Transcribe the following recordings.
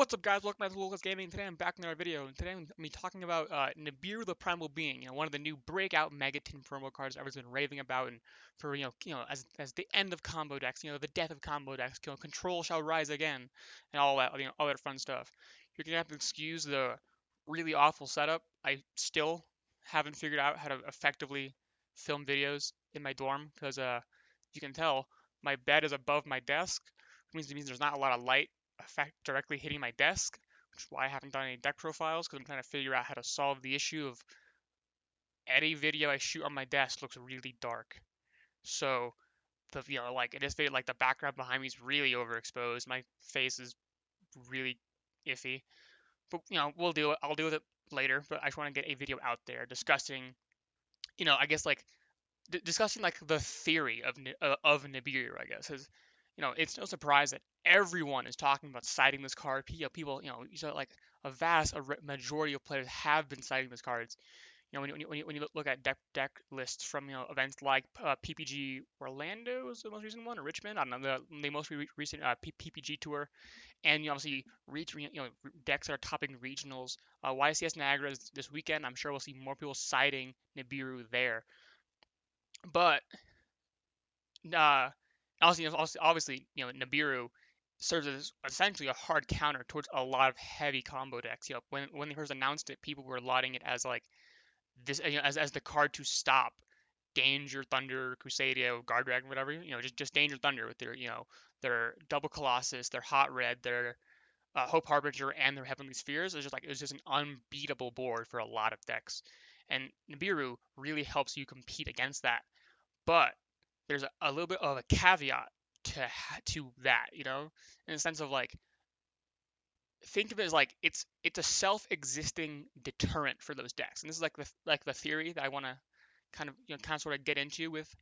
What's up, guys? Welcome back to GoldClassGaming. Today I'm back in our video, and today I'm going to be talking about Nibiru the Primal Being, one of the new breakout Megaton promo cards everyone's been raving about, and for as the end of combo decks, the death of combo decks, control shall rise again, and all that, all that fun stuff. You're gonna have to excuse the really awful setup. I still haven't figured out how to effectively film videos in my dorm because, you can tell, my bed is above my desk, which means there's not a lot of light effect directly hitting my desk, which is why I haven't done any deck profiles, because I'm trying to figure out how to solve the issue of any video I shoot on my desk looks really dark. So like it is like the background behind me is really overexposed. My face is really iffy. But we'll do it. I'll deal with it later. But I just want to get a video out there discussing, I guess like discussing like the theory of Nibiru, I guess, is it's no surprise that everyone is talking about citing this card. People, like a vast majority of players have been citing these cards. When you look at deck lists from events like PPG Orlando is the most recent one, or Richmond, I don't know, the most recent PPG tour, and obviously decks that are topping regionals. YCS Niagara is this weekend. I'm sure we'll see more people citing Nibiru there. But obviously, Nibiru serves as essentially a hard counter towards a lot of heavy combo decks. When they first announced it, people were lauding it as like this, as the card to stop Danger Thunder, Crusadio, Guard Dragon, whatever. Just Danger Thunder with their Double Colossus, their Hot Red, their Hope Harbinger, and their Heavenly Spheres. It was just an unbeatable board for a lot of decks, and Nibiru really helps you compete against that. But there's a little bit of a caveat to that, in the sense of like, think of it as like it's a self-existing deterrent for those decks, and this is like the theory that I want to kind of sort of get into with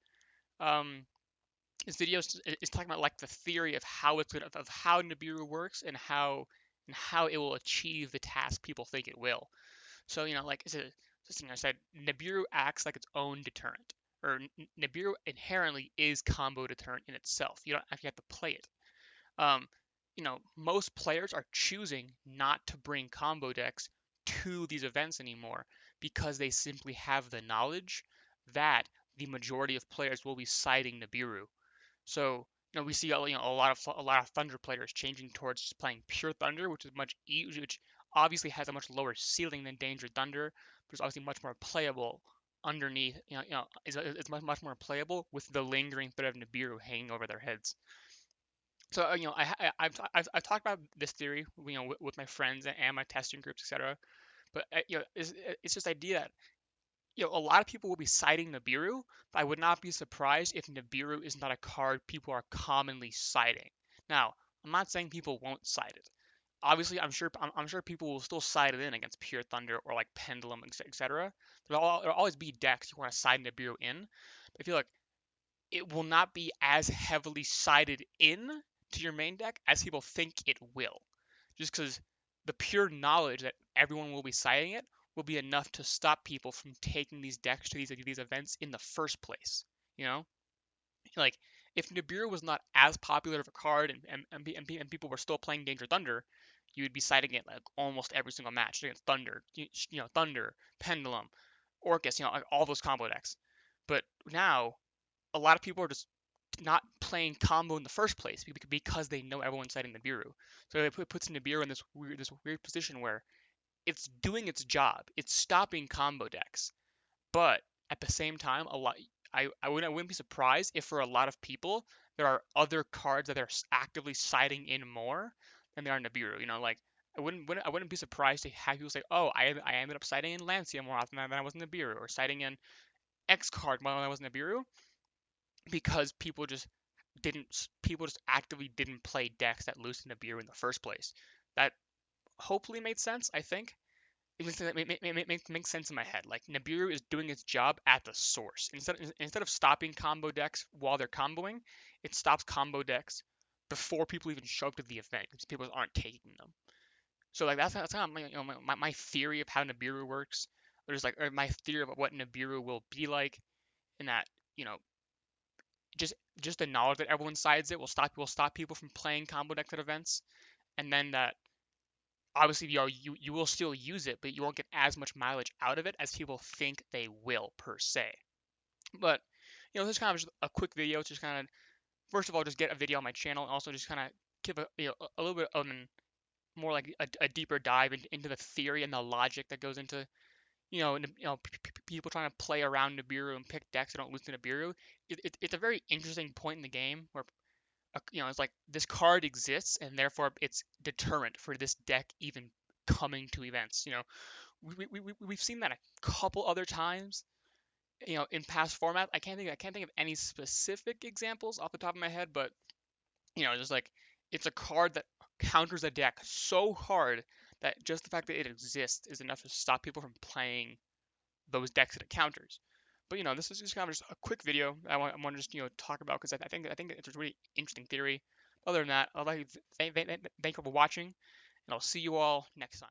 this video is talking about like the theory of how of how Nibiru works and how it will achieve the task people think it will. So, like this thing I said, Nibiru acts like its own deterrent, or Nibiru inherently is combo deterrent in itself. You don't actually have to play it. Um, most players are choosing not to bring combo decks to these events anymore because they simply have the knowledge that the majority of players will be citing Nibiru. So, we see a lot of Thunder players changing towards just playing pure Thunder, which obviously has a much lower ceiling than Danger Thunder, but it's obviously much more playable underneath. It's much more playable with the lingering threat of Nibiru hanging over their heads. So, I've talked about this theory, with my friends and my testing groups, etc. But it's just idea that a lot of people will be citing Nibiru, but I would not be surprised if Nibiru is not a card people are commonly citing. Now, I'm not saying people won't cite it. Obviously, I'm sure people will still cite it in against Pure Thunder or like Pendulum, etc. There'll always be decks you want to cite Nibiru in. But I feel like it will not be as heavily cited in to your main deck as people think it will. Just because the pure knowledge that everyone will be citing it will be enough to stop people from taking these decks to these events in the first place. You know, like if Nibiru was not as popular of a card and people were still playing Danger Thunder, you would be citing it like almost every single match against Thunder, Thunder, Pendulum, Orcus, like all those combo decks. But now a lot of people are just not playing combo in the first place because they know everyone's citing Nibiru. So it puts Nibiru in this weird position where it's doing its job. It's stopping combo decks, but at the same time, I wouldn't be surprised if for a lot of people there are other cards that they're actively citing in more than they are Nibiru. Like I wouldn't be surprised to have people say, oh, I ended up citing in Lancia more often than I was in Nibiru, or citing in X card more than I was in Nibiru, because people just actively didn't play decks that loosened Nibiru in the first place. That hopefully made sense, I think. It makes sense in my head. Like Nibiru is doing its job at the source. Instead of stopping combo decks while they're comboing, it stops combo decks before people even show up to the event because people aren't taking them. So like that's kind of my theory of how Nibiru works. Or my theory of what Nibiru will be like, in that you know just the knowledge that everyone sides it will stop people from playing combo decks at events, and then that obviously, you will still use it, but you won't get as much mileage out of it as people think they will per se. But this is kind of just a quick video, just kind of first of all just get a video on my channel, and also just kind of give a little bit of an more like a deeper dive into the theory and the logic that goes into people trying to play around Nibiru and pick decks that don't lose to Nibiru. It's a very interesting point in the game where it's like this card exists and therefore it's deterrent for this deck even coming to events. We've seen that a couple other times. In past formats, I can't think of any specific examples off the top of my head, but just like it's a card that counters a deck so hard that just the fact that it exists is enough to stop people from playing those decks that it counters. But this is just kind of just a quick video I want to just talk about because I think it's a really interesting theory. Other than that, I'd like to thank you for watching, and I'll see you all next time.